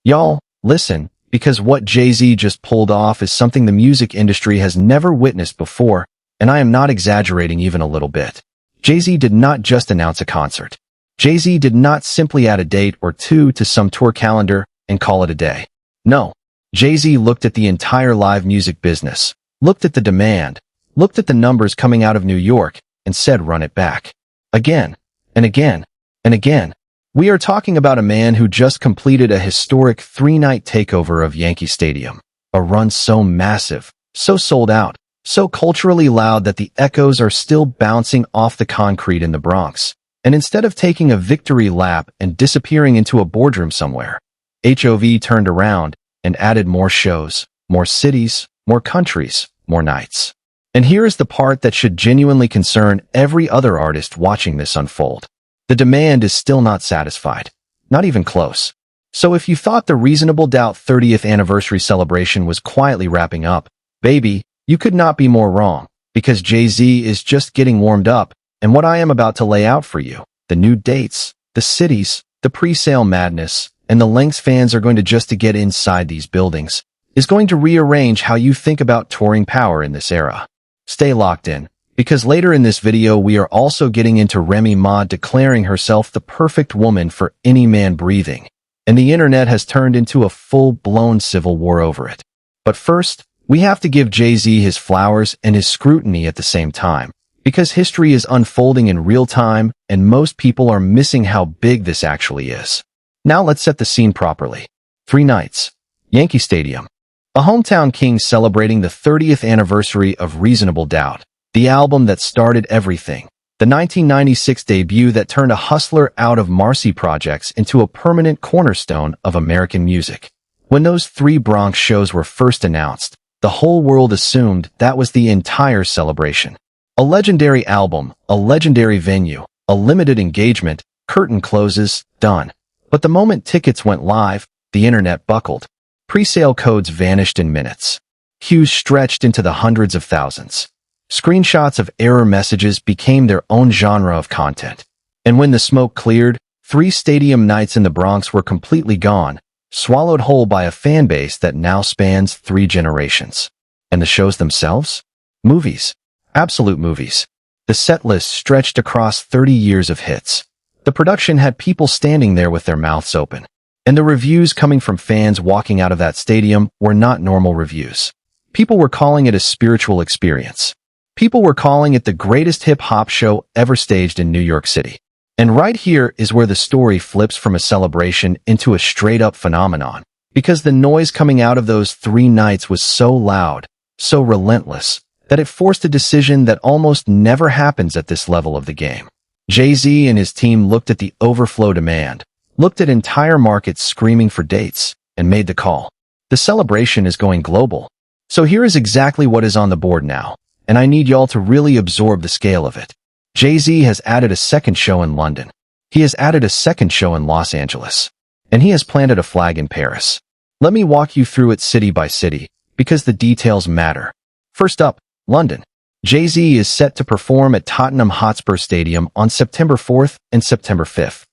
Y'all, listen, because what Jay-Z just pulled off is something the music industry has never witnessed before, and I am not exaggerating even a little bit. Jay-Z did not just announce a concert. Jay-Z did not simply add a date or two to some tour calendar and call it a day. No, Jay-Z looked at the entire live music business, looked at the demand, looked at the numbers coming out of New York, and said run it back. Again, and again, and again. We are talking about a man who just completed a historic 3-night takeover of Yankee Stadium. A run so massive, so sold out, so culturally loud that the echoes are still bouncing off the concrete in the Bronx. And instead of taking a victory lap and disappearing into a boardroom somewhere, HOV turned around and added more shows, more cities, more countries, more nights. And here is the part that should genuinely concern every other artist watching this unfold. The demand is still not satisfied, not even close. So if you thought the Reasonable Doubt 30th anniversary celebration was quietly wrapping up, baby, you could not be more wrong, because Jay-Z is just getting warmed up, and what I am about to lay out for you, the new dates, the cities, the pre-sale madness, and the lengths fans are going to get inside these buildings, is going to rearrange how you think about touring power in this era. Stay locked in, because later in this video we are also getting into Remy Ma declaring herself the perfect woman for any man breathing, and the internet has turned into a full-blown civil war over it. But first, we have to give Jay-Z his flowers and his scrutiny at the same time, because history is unfolding in real time and most people are missing how big this actually is. Now let's set the scene properly. 3 nights. Yankee Stadium. A hometown king celebrating the 30th anniversary of Reasonable Doubt, the album that started everything, the 1996 debut that turned a hustler out of Marcy Projects into a permanent cornerstone of American music. When those 3 Bronx shows were first announced, the whole world assumed that was the entire celebration. A legendary album, a legendary venue, a limited engagement, curtain closes, done. But the moment tickets went live, the internet buckled. Pre-sale codes vanished in minutes. Queues stretched into the hundreds of thousands. Screenshots of error messages became their own genre of content. And when the smoke cleared, 3 stadium nights in the Bronx were completely gone, swallowed whole by a fan base that now spans 3 generations. And the shows themselves? Movies. Absolute movies. The set list stretched across 30 years of hits. The production had people standing there with their mouths open. And the reviews coming from fans walking out of that stadium were not normal reviews. People were calling it a spiritual experience. People were calling it the greatest hip-hop show ever staged in New York City. And right here is where the story flips from a celebration into a straight-up phenomenon, because the noise coming out of those 3 nights was so loud, so relentless, that it forced a decision that almost never happens at this level of the game. Jay-Z and his team looked at the overflow demand, looked at entire markets screaming for dates, and made the call. The celebration is going global. So here is exactly what is on the board now, and I need y'all to really absorb the scale of it. Jay-Z has added a second show in London. He has added a second show in Los Angeles. And he has planted a flag in Paris. Let me walk you through it city by city, because the details matter. First up, London. Jay-Z is set to perform at Tottenham Hotspur Stadium on September 4th and September 5th.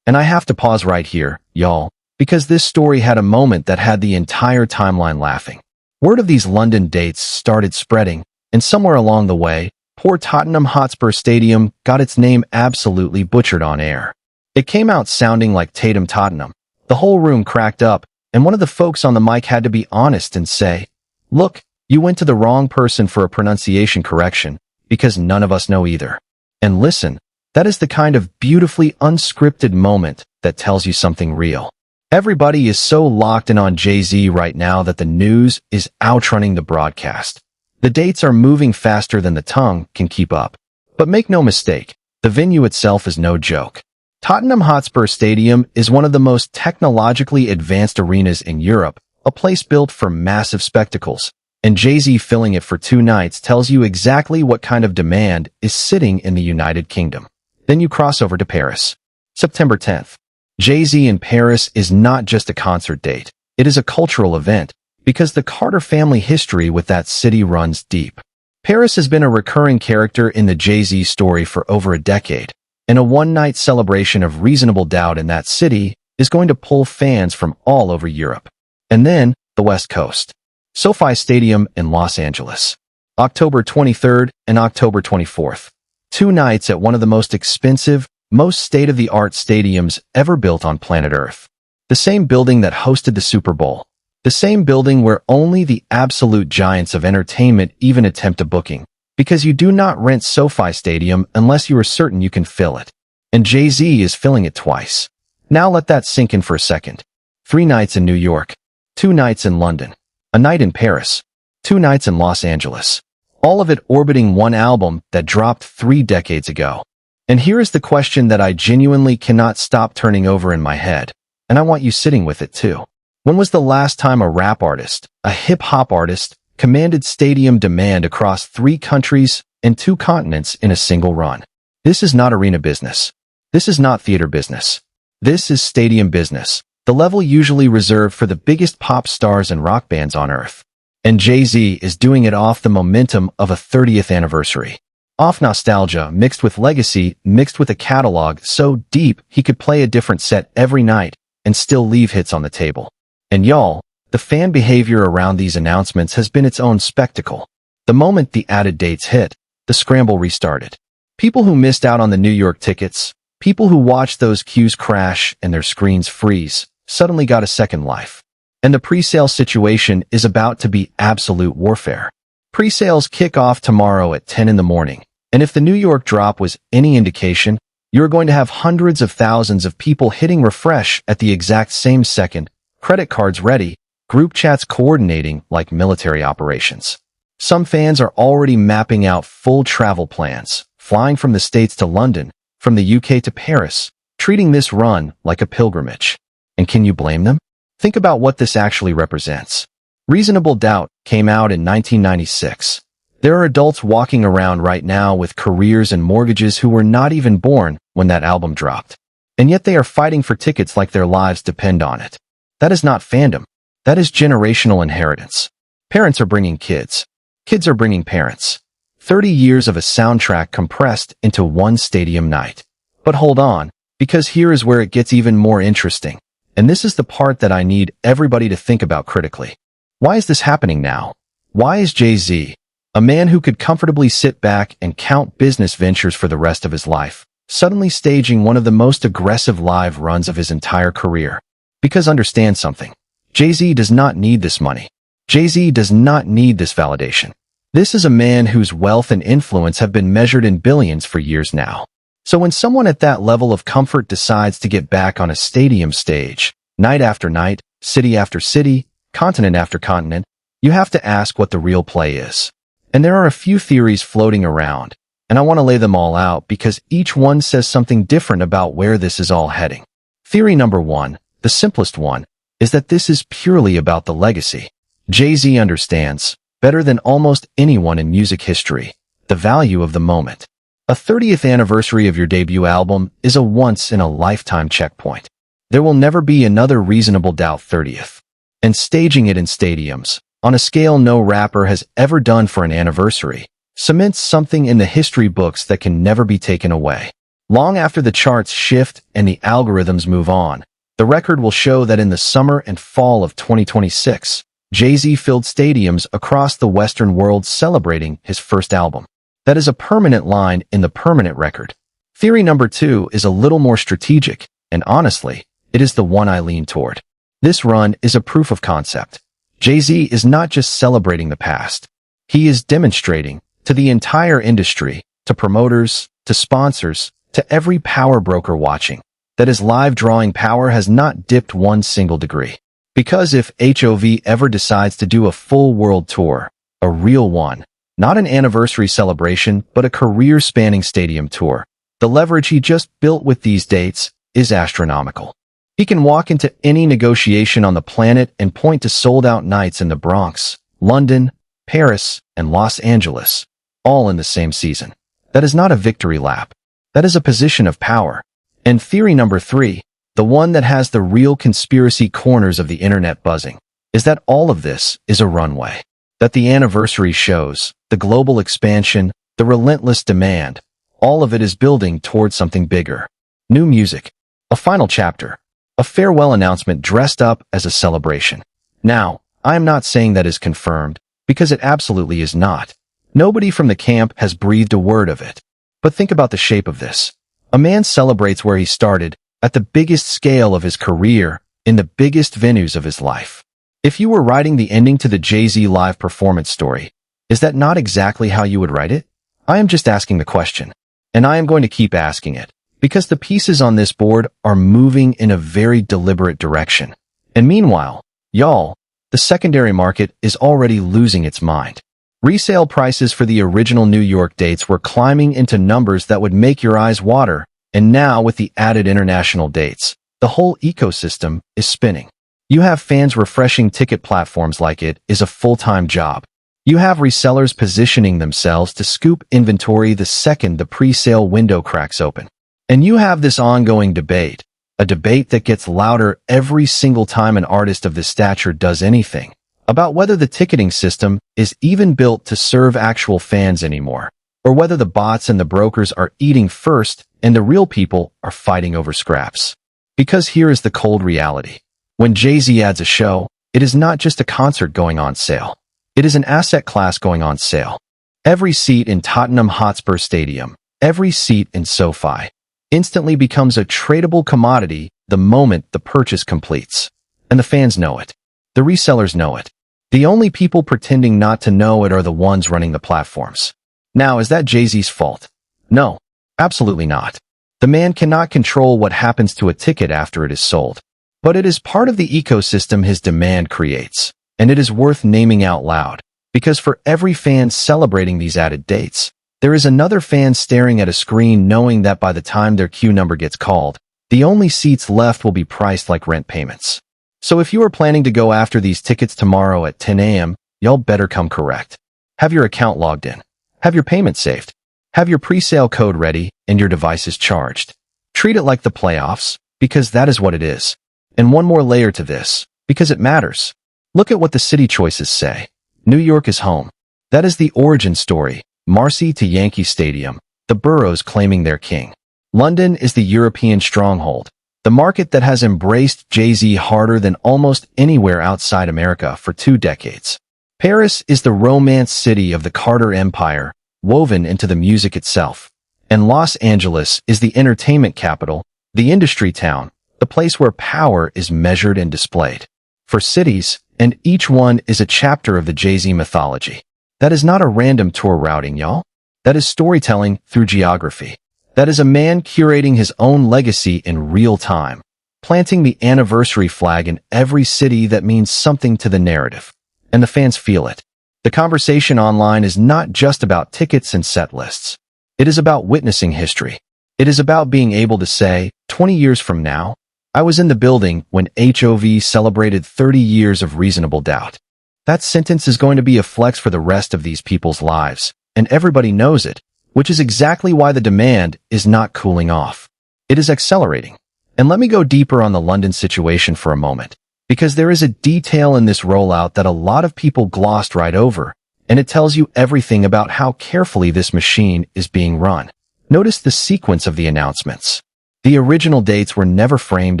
And I have to pause right here, y'all, because this story had a moment that had the entire timeline laughing. Word of these London dates started spreading, and somewhere along the way, poor Tottenham Hotspur Stadium got its name absolutely butchered on air. It came out sounding like Tatum Tottenham. The whole room cracked up, and one of the folks on the mic had to be honest and say, "Look, you went to the wrong person for a pronunciation correction, because none of us know either." And listen, that is the kind of beautifully unscripted moment that tells you something real. Everybody is so locked in on Jay-Z right now that the news is outrunning the broadcast. The dates are moving faster than the tongue can keep up. But make no mistake, the venue itself is no joke. Tottenham Hotspur Stadium is one of the most technologically advanced arenas in Europe, a place built for massive spectacles. And Jay-Z filling it for 2 nights tells you exactly what kind of demand is sitting in the United Kingdom. Then you cross over to Paris. September 10th. Jay-Z in Paris is not just a concert date. It is a cultural event, because the Carter family history with that city runs deep. Paris has been a recurring character in the Jay-Z story for over a decade, and a one-night celebration of Reasonable Doubt in that city is going to pull fans from all over Europe. And then, the West Coast. SoFi Stadium in Los Angeles. October 23rd and October 24th. 2 nights at one of the most expensive, most state-of-the-art stadiums ever built on planet Earth. The same building that hosted the Super Bowl. The same building where only the absolute giants of entertainment even attempt a booking, because you do not rent SoFi Stadium unless you are certain you can fill it. And Jay-Z is filling it twice. Now let that sink in for a second. 3 nights in New York. 2 nights in London. A night in Paris. 2 nights in Los Angeles. All of it orbiting one album that dropped 3 decades ago. And here is the question that I genuinely cannot stop turning over in my head, and I want you sitting with it too. When was the last time a rap artist, a hip-hop artist, commanded stadium demand across 3 countries and 2 continents in a single run? This is not arena business. This is not theater business. This is stadium business, the level usually reserved for the biggest pop stars and rock bands on Earth. And Jay-Z is doing it off the momentum of a 30th anniversary. Off nostalgia, mixed with legacy, mixed with a catalog so deep he could play a different set every night and still leave hits on the table. And y'all, the fan behavior around these announcements has been its own spectacle. The moment the added dates hit, the scramble restarted. People who missed out on the New York tickets, people who watched those queues crash and their screens freeze, suddenly got a second life. And the pre-sale situation is about to be absolute warfare. Pre-sales kick off tomorrow at 10 in the morning, and if the New York drop was any indication, you're going to have hundreds of thousands of people hitting refresh at the exact same second, credit cards ready, group chats coordinating like military operations. Some fans are already mapping out full travel plans, flying from the States to London, from the UK to Paris, treating this run like a pilgrimage. And can you blame them? Think about what this actually represents. Reasonable Doubt came out in 1996. There are adults walking around right now with careers and mortgages who were not even born when that album dropped. And yet they are fighting for tickets like their lives depend on it. That is not fandom. That is generational inheritance. Parents are bringing kids. Kids are bringing parents. 30 years of a soundtrack compressed into one stadium night. But hold on, because here is where it gets even more interesting. And this is the part that I need everybody to think about critically. Why is this happening now? Why is Jay-Z, a man who could comfortably sit back and count business ventures for the rest of his life, suddenly staging one of the most aggressive live runs of his entire career? Because understand something. Jay-Z does not need this money. Jay-Z does not need this validation. This is a man whose wealth and influence have been measured in billions for years now. So when someone at that level of comfort decides to get back on a stadium stage, night after night, city after city, continent after continent, you have to ask what the real play is. And there are a few theories floating around, and I want to lay them all out because each one says something different about where this is all heading. Theory number 1, the simplest one, is that this is purely about the legacy. Jay-Z understands, better than almost anyone in music history, the value of the moment. A 30th anniversary of your debut album is a once-in-a-lifetime checkpoint. There will never be another Reasonable Doubt 30th. And staging it in stadiums, on a scale no rapper has ever done for an anniversary, cements something in the history books that can never be taken away. Long after the charts shift and the algorithms move on, the record will show that in the summer and fall of 2026, Jay-Z filled stadiums across the Western world celebrating his first album. That is a permanent line in the permanent record. Theory number 2 is a little more strategic, and honestly, it is the one I lean toward. This run is a proof of concept. Jay-Z is not just celebrating the past. He is demonstrating to the entire industry, to promoters, to sponsors, to every power broker watching, that his live drawing power has not dipped one single degree. Because if HOV ever decides to do a full world tour, a real one, not an anniversary celebration, but a career-spanning stadium tour, the leverage he just built with these dates is astronomical. He can walk into any negotiation on the planet and point to sold-out nights in the Bronx, London, Paris, and Los Angeles, all in the same season. That is not a victory lap. That is a position of power. And theory number 3, the one that has the real conspiracy corners of the internet buzzing, is that all of this is a runway. That the anniversary shows, the global expansion, the relentless demand, all of it is building towards something bigger. New music. A final chapter. A farewell announcement dressed up as a celebration. Now, I am not saying that is confirmed, because it absolutely is not. Nobody from the camp has breathed a word of it. But think about the shape of this. A man celebrates where he started, at the biggest scale of his career, in the biggest venues of his life. If you were writing the ending to the Jay-Z live performance story, is that not exactly how you would write it? I am just asking the question, and I am going to keep asking it, because the pieces on this board are moving in a very deliberate direction. And meanwhile, y'all, the secondary market is already losing its mind. Resale prices for the original New York dates were climbing into numbers that would make your eyes water, and now with the added international dates, the whole ecosystem is spinning. You have fans refreshing ticket platforms like it is a full-time job. You have resellers positioning themselves to scoop inventory the second the pre-sale window cracks open. And you have this ongoing debate, a debate that gets louder every single time an artist of this stature does anything, about whether the ticketing system is even built to serve actual fans anymore, or whether the bots and the brokers are eating first and the real people are fighting over scraps. Because here is the cold reality. When Jay-Z adds a show, it is not just a concert going on sale. It is an asset class going on sale. Every seat in Tottenham Hotspur Stadium, every seat in SoFi, instantly becomes a tradable commodity the moment the purchase completes. And the fans know it. The resellers know it. The only people pretending not to know it are the ones running the platforms. Now, is that Jay-Z's fault? No, absolutely not. The man cannot control what happens to a ticket after it is sold. But it is part of the ecosystem his demand creates. And it is worth naming out loud, because for every fan celebrating these added dates, there is another fan staring at a screen knowing that by the time their queue number gets called, the only seats left will be priced like rent payments. So if you are planning to go after these tickets tomorrow at 10 a.m., y'all better come correct. Have your account logged in. Have your payment saved. Have your pre-sale code ready and your devices charged. Treat it like the playoffs, because that is what it is. And one more layer to this, because it matters. Look at what the city choices say. New York is home. That is the origin story. Marcy to Yankee Stadium, the boroughs claiming their king. London is the European stronghold, the market that has embraced Jay-Z harder than almost anywhere outside America for 2 decades. Paris is the romance city of the Carter Empire, woven into the music itself. And Los Angeles is the entertainment capital, the industry town, the place where power is measured and displayed. For cities, and each one is a chapter of the Jay-Z mythology. That is not a random tour routing, y'all. That is storytelling through geography. That is a man curating his own legacy in real time, planting the anniversary flag in every city that means something to the narrative. And the fans feel it. The conversation online is not just about tickets and set lists. It is about witnessing history. It is about being able to say, 20 years from now, I was in the building when HOV celebrated 30 years of reasonable doubt. That sentence is going to be a flex for the rest of these people's lives, and everybody knows it, which is exactly why the demand is not cooling off. It is accelerating. And let me go deeper on the London situation for a moment, because there is a detail in this rollout that a lot of people glossed right over, and it tells you everything about how carefully this machine is being run. Notice the sequence of the announcements. The original dates were never framed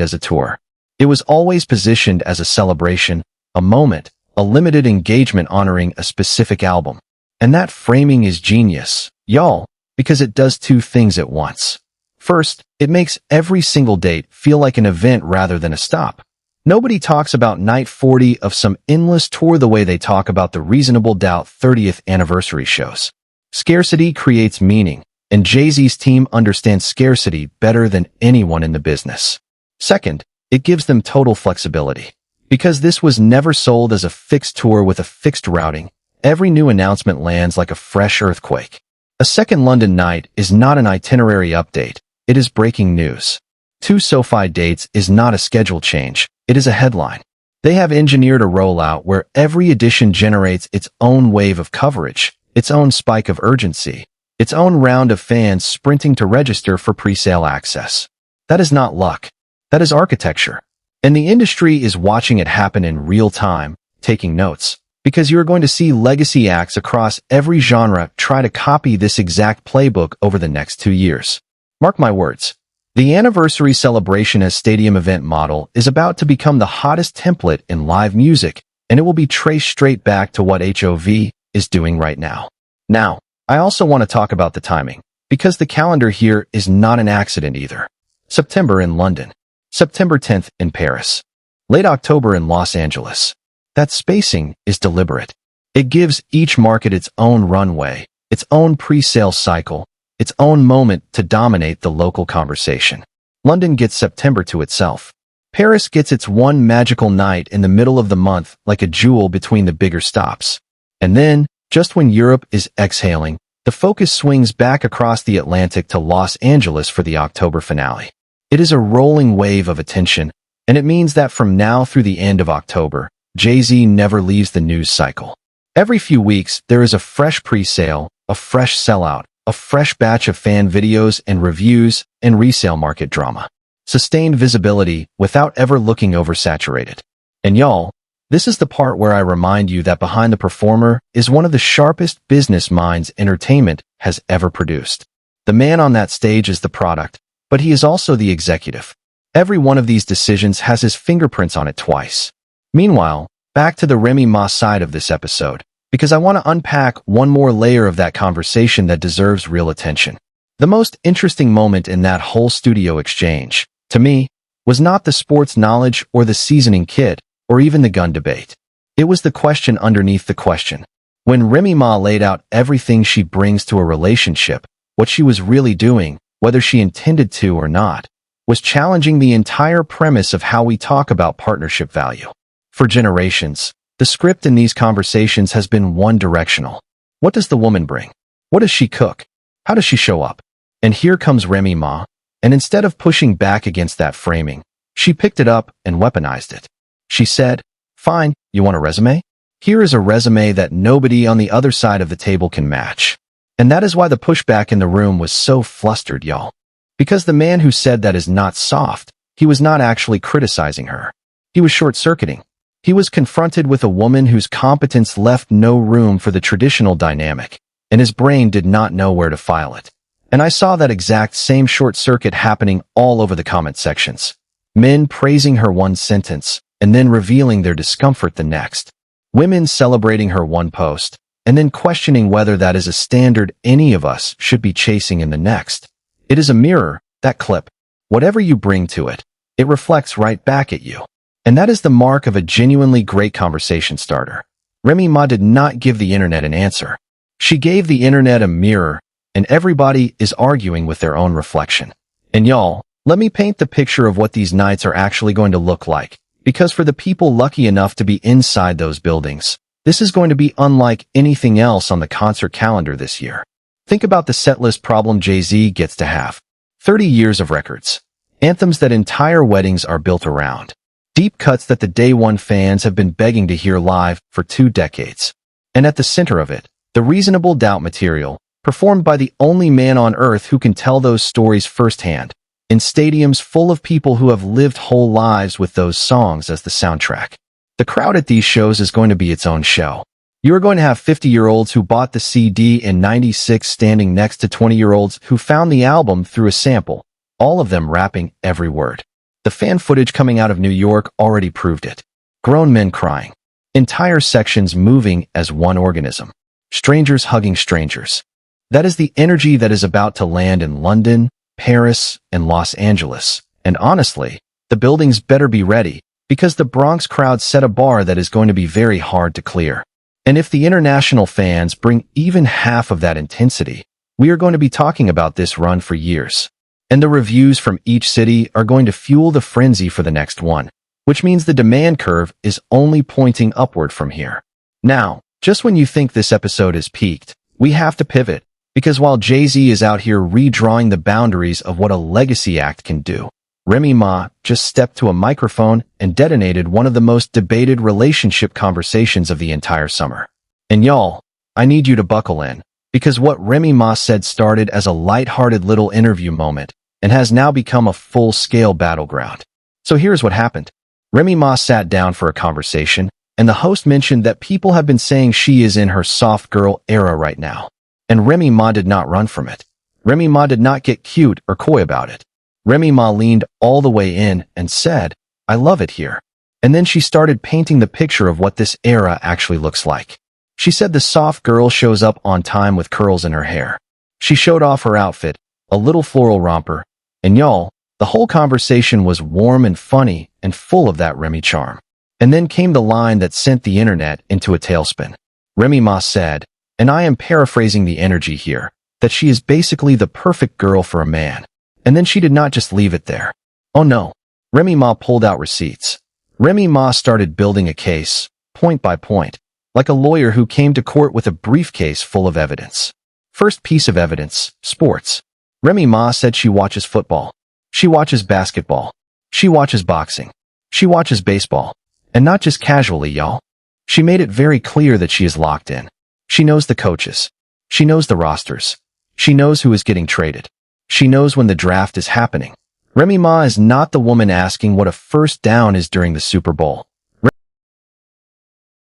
as a tour. It was always positioned as a celebration, a moment, a limited engagement honoring a specific album. And that framing is genius, y'all, because it does 2 things at once. First, it makes every single date feel like an event rather than a stop. Nobody talks about night 40 of some endless tour the way they talk about the Reasonable Doubt 30th anniversary shows. Scarcity creates meaning. And Jay-Z's team understands scarcity better than anyone in the business. Second, it gives them total flexibility. Because this was never sold as a fixed tour with a fixed routing, every new announcement lands like a fresh earthquake. A second London night is not an itinerary update, it is breaking news. 2 SoFi dates is not a schedule change, it is a headline. They have engineered a rollout where every edition generates its own wave of coverage, its own spike of urgency, its own round of fans sprinting to register for pre-sale access. That is not luck. That is architecture. And the industry is watching it happen in real time, taking notes, because you are going to see legacy acts across every genre try to copy this exact playbook over the next 2 years. Mark my words. The anniversary celebration as stadium event model is about to become the hottest template in live music, and it will be traced straight back to what HOV is doing right now. Now, I also want to talk about the timing, because the calendar here is not an accident either. September in London, September 10th in Paris, late October in Los Angeles. That spacing is deliberate. It gives each market its own runway, its own pre-sale cycle, its own moment to dominate the local conversation. London gets September to itself. Paris gets its one magical night in the middle of the month like a jewel between the bigger stops. And then, just when Europe is exhaling, the focus swings back across the Atlantic to Los Angeles for the October finale. It is a rolling wave of attention, and it means that from now through the end of October, Jay-Z never leaves the news cycle. Every few weeks, there is a fresh pre-sale, a fresh sellout, a fresh batch of fan videos and reviews and resale market drama. Sustained visibility without ever looking oversaturated. And y'all, this is the part where I remind you that behind the performer is one of the sharpest business minds entertainment has ever produced. The man on that stage is the product, but he is also the executive. Every one of these decisions has his fingerprints on it twice. Meanwhile, back to the Remy Ma side of this episode, because I want to unpack one more layer of that conversation that deserves real attention. The most interesting moment in that whole studio exchange, to me, was not the sports knowledge or the seasoning kit, or even the gun debate. It was the question underneath the question. When Remy Ma laid out everything she brings to a relationship, what she was really doing, whether she intended to or not, was challenging the entire premise of how we talk about partnership value. For generations, the script in these conversations has been one-directional. What does the woman bring? What does she cook? How does she show up? And here comes Remy Ma, and instead of pushing back against that framing, she picked it up and weaponized it. She said, "Fine, you want a resume? Here is a resume that nobody on the other side of the table can match." And that is why the pushback in the room was so flustered, y'all. Because the man who said that is not soft, he was not actually criticizing her. He was short-circuiting. He was confronted with a woman whose competence left no room for the traditional dynamic, and his brain did not know where to file it. And I saw that exact same short circuit happening all over the comment sections. Men praising her one sentence, and then revealing their discomfort the next. Women celebrating her one post, and then questioning whether that is a standard any of us should be chasing in the next. It is a mirror, that clip. Whatever you bring to it, it reflects right back at you. And that is the mark of a genuinely great conversation starter. Remy Ma did not give the internet an answer. She gave the internet a mirror, and everybody is arguing with their own reflection. And y'all, let me paint the picture of what these nights are actually going to look like, because for the people lucky enough to be inside those buildings, this is going to be unlike anything else on the concert calendar this year. Think about the setlist problem Jay-Z gets to have. 30 years of records. Anthems that entire weddings are built around. Deep cuts that the Day One fans have been begging to hear live for 2 decades. And at the center of it, the Reasonable Doubt material, performed by the only man on earth who can tell those stories firsthand, in stadiums full of people who have lived whole lives with those songs as the soundtrack. The crowd at these shows is going to be its own show. You are going to have 50-year-olds who bought the CD in '96 standing next to 20-year-olds who found the album through a sample, all of them rapping every word. The fan footage coming out of New York already proved it. Grown men crying. Entire sections moving as one organism. Strangers hugging strangers. That is the energy that is about to land in London, Paris, and Los Angeles. And honestly, the buildings better be ready, because the Bronx crowd set a bar that is going to be very hard to clear. And if the international fans bring even half of that intensity, we are going to be talking about this run for years. And the reviews from each city are going to fuel the frenzy for the next one, which means the demand curve is only pointing upward from here. Now, just when you think this episode is peaked, we have to pivot, because while Jay-Z is out here redrawing the boundaries of what a legacy act can do, Remy Ma just stepped to a microphone and detonated one of the most debated relationship conversations of the entire summer. And y'all, I need you to buckle in, because what Remy Ma said started as a lighthearted little interview moment and has now become a full-scale battleground. So here's what happened. Remy Ma sat down for a conversation, and the host mentioned that people have been saying she is in her soft girl era right now. And Remy Ma did not run from it. Remy Ma did not get cute or coy about it. Remy Ma leaned all the way in and said, "I love it here." And then she started painting the picture of what this era actually looks like. She said the soft girl shows up on time with curls in her hair. She showed off her outfit, a little floral romper, and y'all, the whole conversation was warm and funny and full of that Remy charm. And then came the line that sent the internet into a tailspin. Remy Ma said, and I am paraphrasing the energy here, that she is basically the perfect girl for a man. And then she did not just leave it there. Oh no. Remy Ma pulled out receipts. Remy Ma started building a case, point by point, like a lawyer who came to court with a briefcase full of evidence. First piece of evidence, sports. Remy Ma said she watches football. She watches basketball. She watches boxing. She watches baseball. And not just casually, y'all. She made it very clear that she is locked in. She knows the coaches. She knows the rosters. She knows who is getting traded. She knows when the draft is happening. Remy Ma is not the woman asking what a first down is during the Super Bowl.